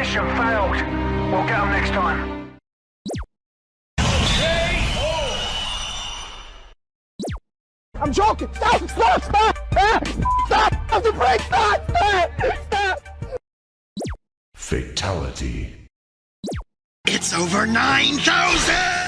Mission failed. We'll get them next time. I'm joking! Stop! Stop! Stop! Stop! Stop the brake! Stop! Stop! Stop! Fatality. It's over 9,000!